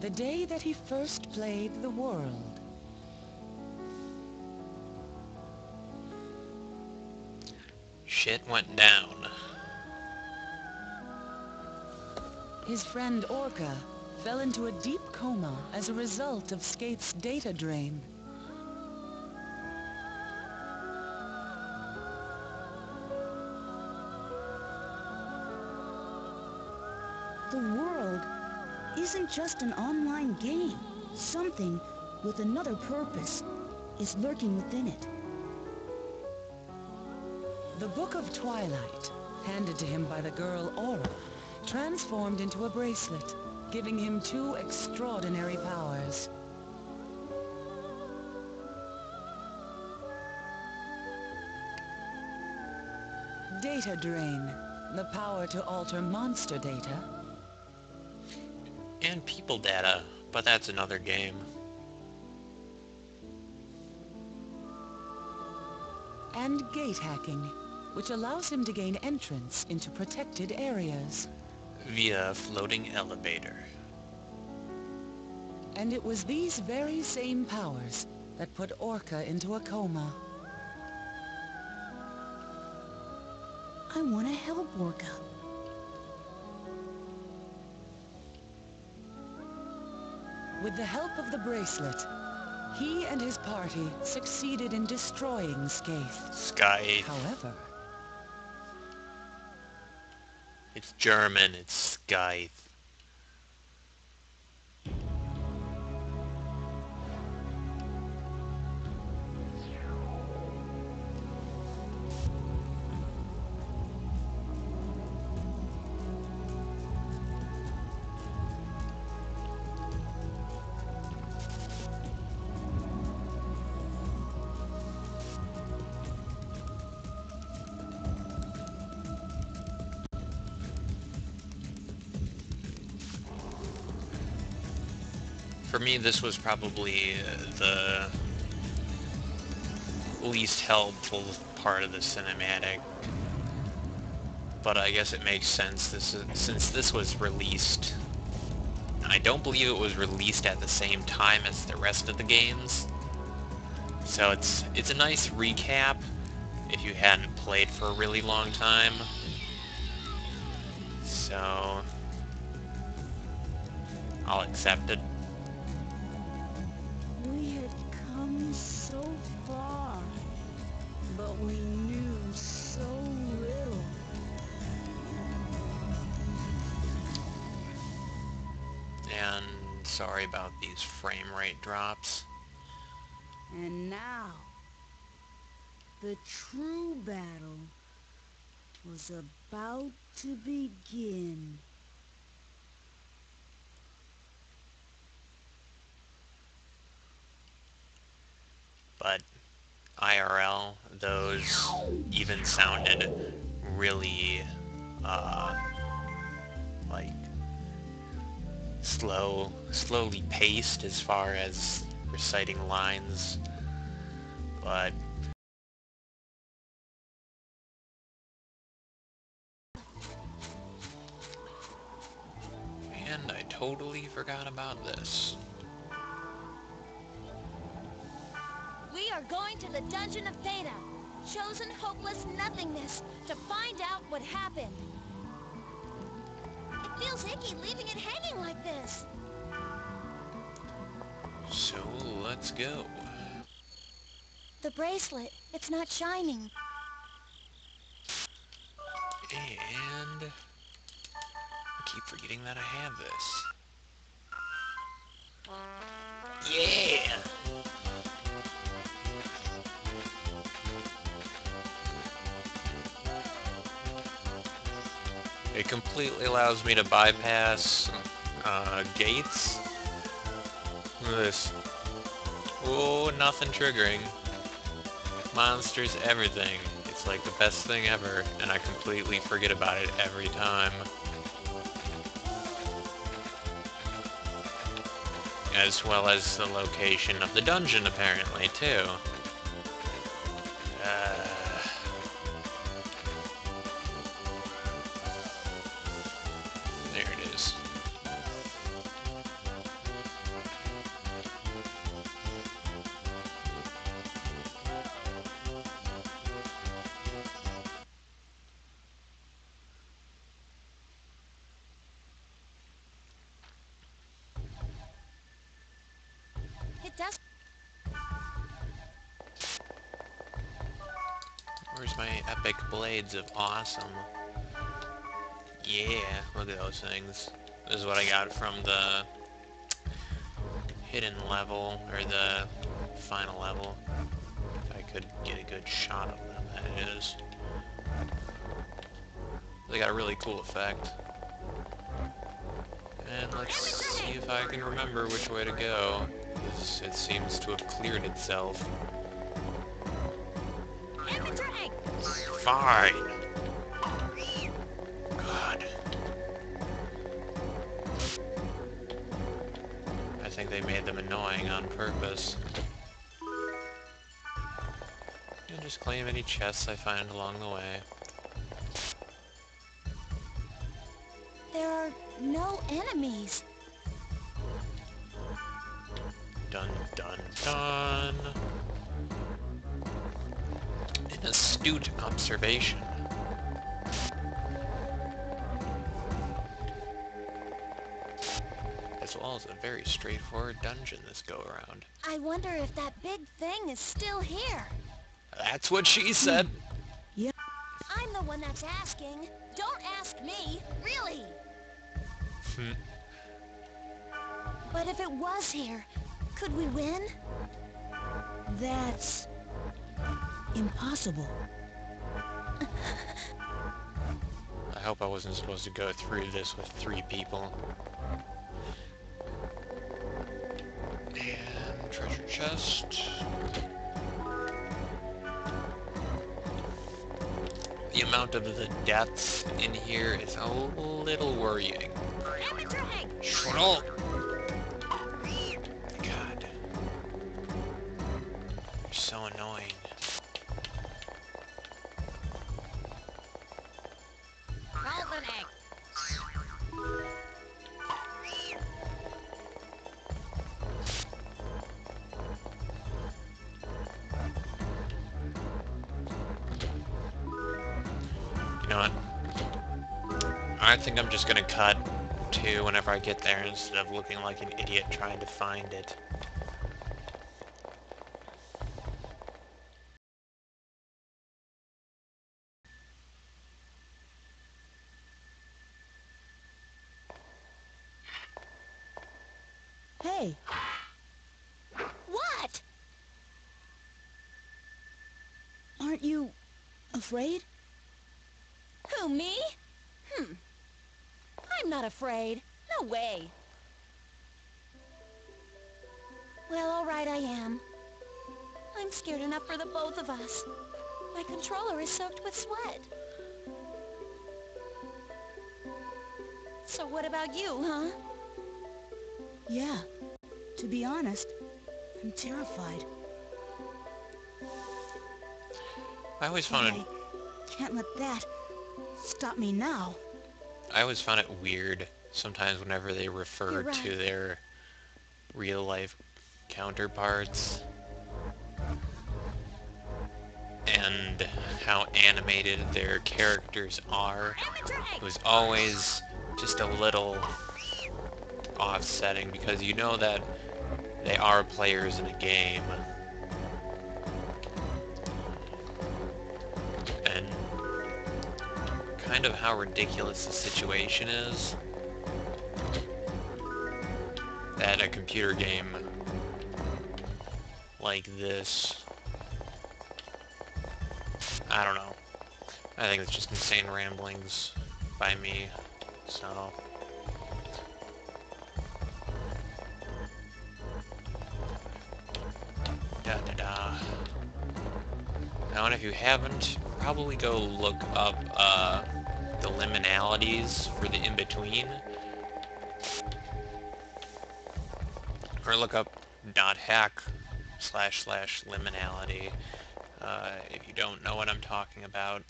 The day that he first played the world. Shit went down. His friend Orca fell into a deep coma as a result of Skate's data drain. The world isn't just an online game. Something with another purpose is lurking within it. The Book of Twilight, handed to him by the girl Aura, transformed into a bracelet, giving him 2 extraordinary powers. Data drain, the power to alter monster data. And people data, but that's another game. And gate hacking, which allows him to gain entrance into protected areas. Via floating elevator. And it was these very same powers that put Orca into a coma. I want to help Orca. With the help of the bracelet, he and his party succeeded in destroying Skaith. Sky. However, It's German, it's Sky. For me, this was probably the least helpful part of the cinematic, but I guess it makes sense since this was released. I don't believe it was released at the same time as the rest of the games, so it's a nice recap if you hadn't played for a really long time. So I'll accept it. We had come so far, but we knew so little. And sorry about these frame rate drops. And now, the true battle was about to begin. But IRL, those even sounded really, like, slowly paced as far as reciting lines, but and I totally forgot about this. We are going to the Dungeon of Theta, chosen hopeless nothingness, to find out what happened. It feels icky leaving it hanging like this. So let's go. The bracelet, it's not shining. And I keep forgetting that I have this. Yeah! It completely allows me to bypass gates. Look at this. Oh, nothing triggering. Monsters, everything. It's like the best thing ever, and I completely forget about it every time. As well as the location of the dungeon, apparently, too. There it is. does... Where's my epic blades of awesome? Yeah, look at those things. This is what I got from the hidden level, or the final level. If I could get a good shot of them, that is. They got a really cool effect. And let's see if I can remember which way to go, because it seems to have cleared itself. Fine! God. I think they made them annoying on purpose. And just claim any chests I find along the way. There are no enemies. Dun dun dun! An astute observation. As well as a very straightforward dungeon this go-around. I wonder if that big thing is still here. That's what she said! Yeah. I'm the one that's asking. Don't ask me, really. But if it was here, could we win? That's impossible. I hope I wasn't supposed to go through this with 3 people. And treasure chest. The amount of the deaths in here is a little worrying. Shut up! God. You're so annoying. Golden egg. You know what? I think I'm just gonna cut to whenever I get there instead of looking like an idiot trying to find it. Hey, What? aren't you afraid? Who, me? I'm not afraid. No way. Well, all right, I am. I'm scared enough for the both of us. My controller is soaked with sweat. So what about you, huh? Yeah. To be honest, I'm terrified. I always But found it I can't let that stop me now. I always found it weird sometimes whenever they refer You're right. to their real-life counterparts and how animated their characters are. It was always just a little offsetting because you know that they are players in a game. And kind of how ridiculous the situation is that a computer game like this, I don't know. I think it's just insane ramblings by me, so... Da-da-da. Now, and if you haven't, probably go look up the liminalities for the in-between. Or look up .hack//liminality. If you don't know what I'm talking about,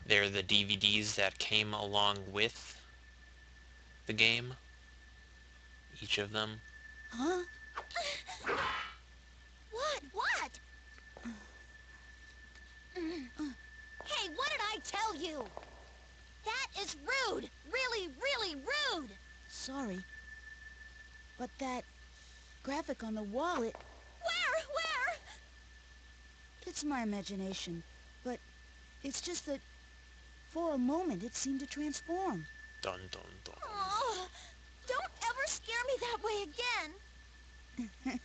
they're the DVDs that came along with the game. Each of them. Huh? What? Hey, what did I tell you? That is rude. Really, really rude. Sorry. But that graphic on the wall, it... it's my imagination, but it's just that for a moment it seemed to transform. Dun dun dun. Oh, don't ever scare me that way again.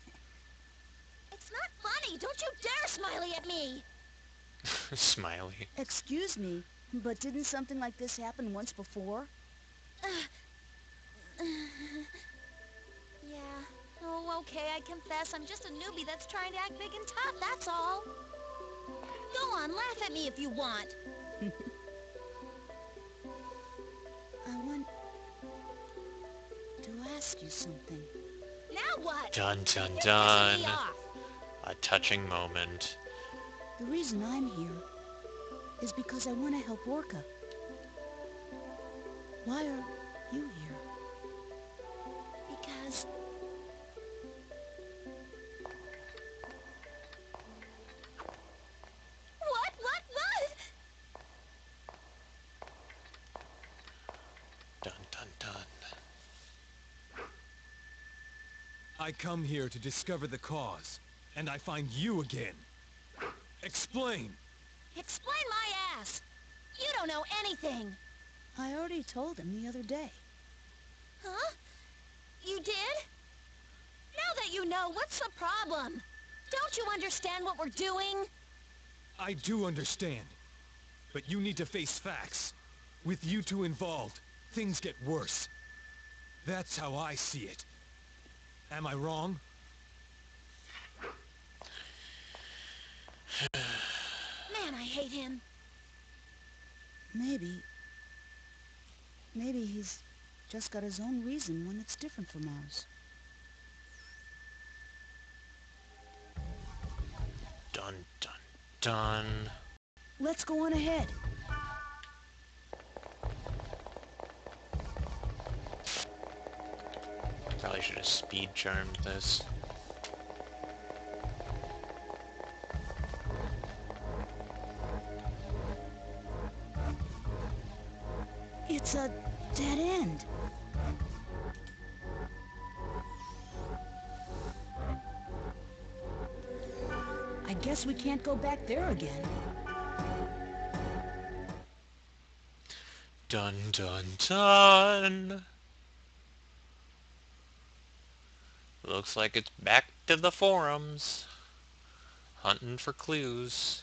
It's not funny. Don't you dare smiley at me. Smiley. Excuse me, but didn't something like this happen once before? Yeah. Oh, okay, I confess. I'm just a newbie that's trying to act big and tough, that's all. Go on, laugh at me if you want. I want to ask you something. Now what? Dun dun You're dun. pissing me off. A touching moment. The reason I'm here is because I want to help Orca. Why are you here? Because... What? Dun dun dun. I come here to discover the cause, and I find you again. Explain! Explain my ass! You don't know anything! I already told him the other day. Huh? You did? Now that you know, what's the problem? Don't you understand what we're doing? I do understand, but you need to face facts. With you two involved, things get worse. That's how I see it. Am I wrong? Man, I hate him. Maybe he's just got his own reason, one that's different from ours. Dun dun dun. Let's go on ahead. Probably should have speed charmed this. It's a dead end. I guess we can't go back there again. Dun dun dun. Looks like it's back to the forums. Hunting for clues.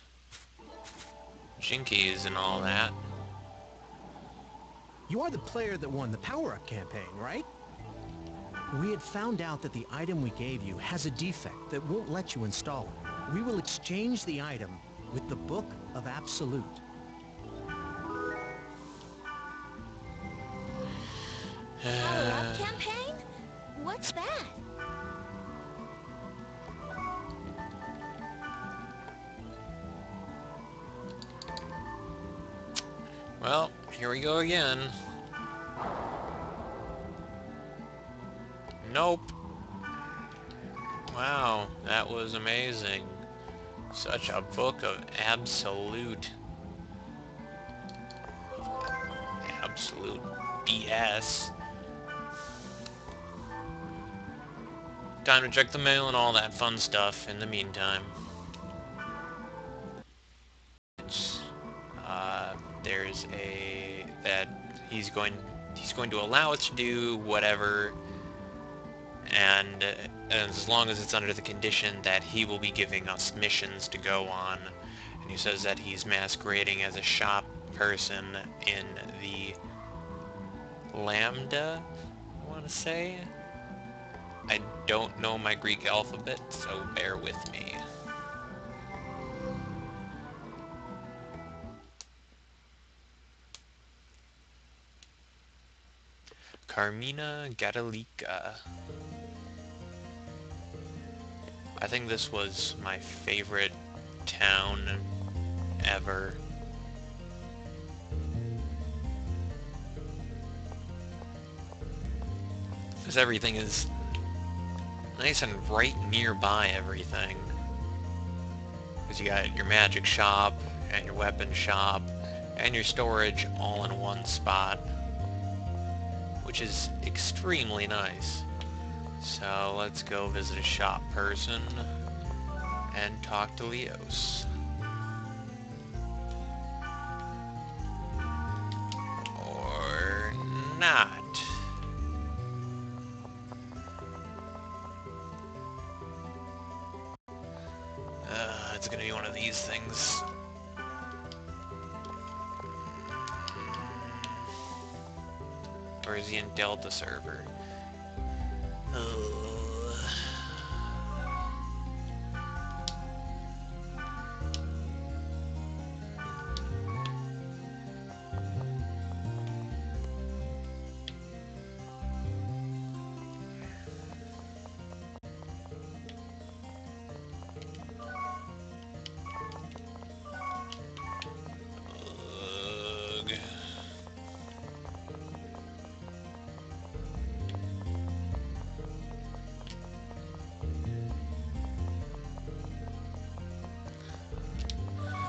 Jinkies and all that. You are the player that won the power-up campaign, right? We had found out that the item we gave you has a defect that won't let you install it. We will exchange the item with the Book of Absolute. Power-up campaign? What's that? Well, here we go again. Nope. Wow, that was amazing. Such a book of absolute BS. Time to check the mail and all that fun stuff in the meantime. There's that he's going to allow us to do whatever, and as long as it's under the condition that he will be giving us missions to go on. And he says that he's masquerading as a shop person in the Lambda, I want to say. I don't know my Greek alphabet, so bear with me. Carmina Gadalica. I think this was my favorite town ever. Because everything is nice and right nearby everything. Because you got your magic shop, and your weapon shop, and your storage all in one spot. Which is extremely nice. So let's go visit a shop person and talk to Leos. not. It's gonna be one of these things. Or is he in Delta server?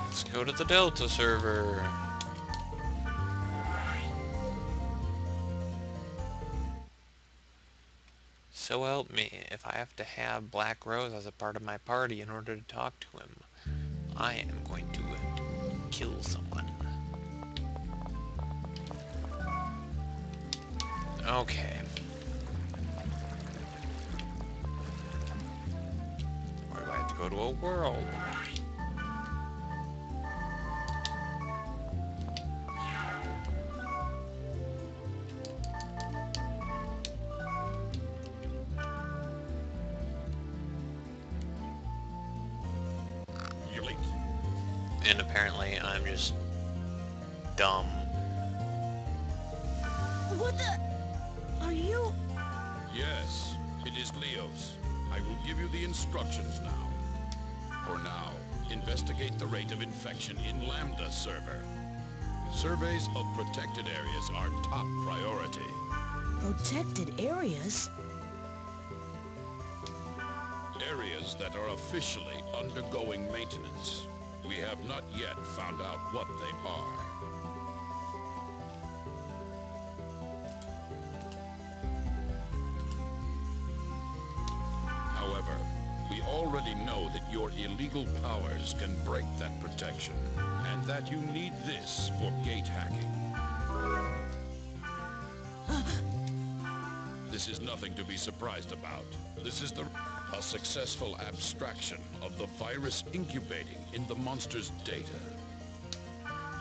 Let's go to the Delta server. So help me, if I have to have Black Rose as a part of my party in order to talk to him, I am going to kill someone. Okay. Where do I have to go to a world? And apparently I'm just dumb. What the... Are you... Yes, it is Leo's. I will give you the instructions now. For now, investigate the rate of infection in Lambda server. Surveys of protected areas are top priority. Protected areas? Areas that are officially undergoing maintenance. We have not yet found out what they are. However, we already know that your illegal powers can break that protection, and that you need this for gate hacking. This is nothing to be surprised about. This is a successful abstraction of the virus incubating in the monster's data.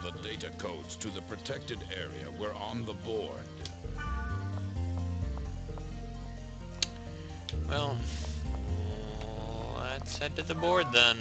The data codes to the protected area were on the board. Well, let's head to the board then.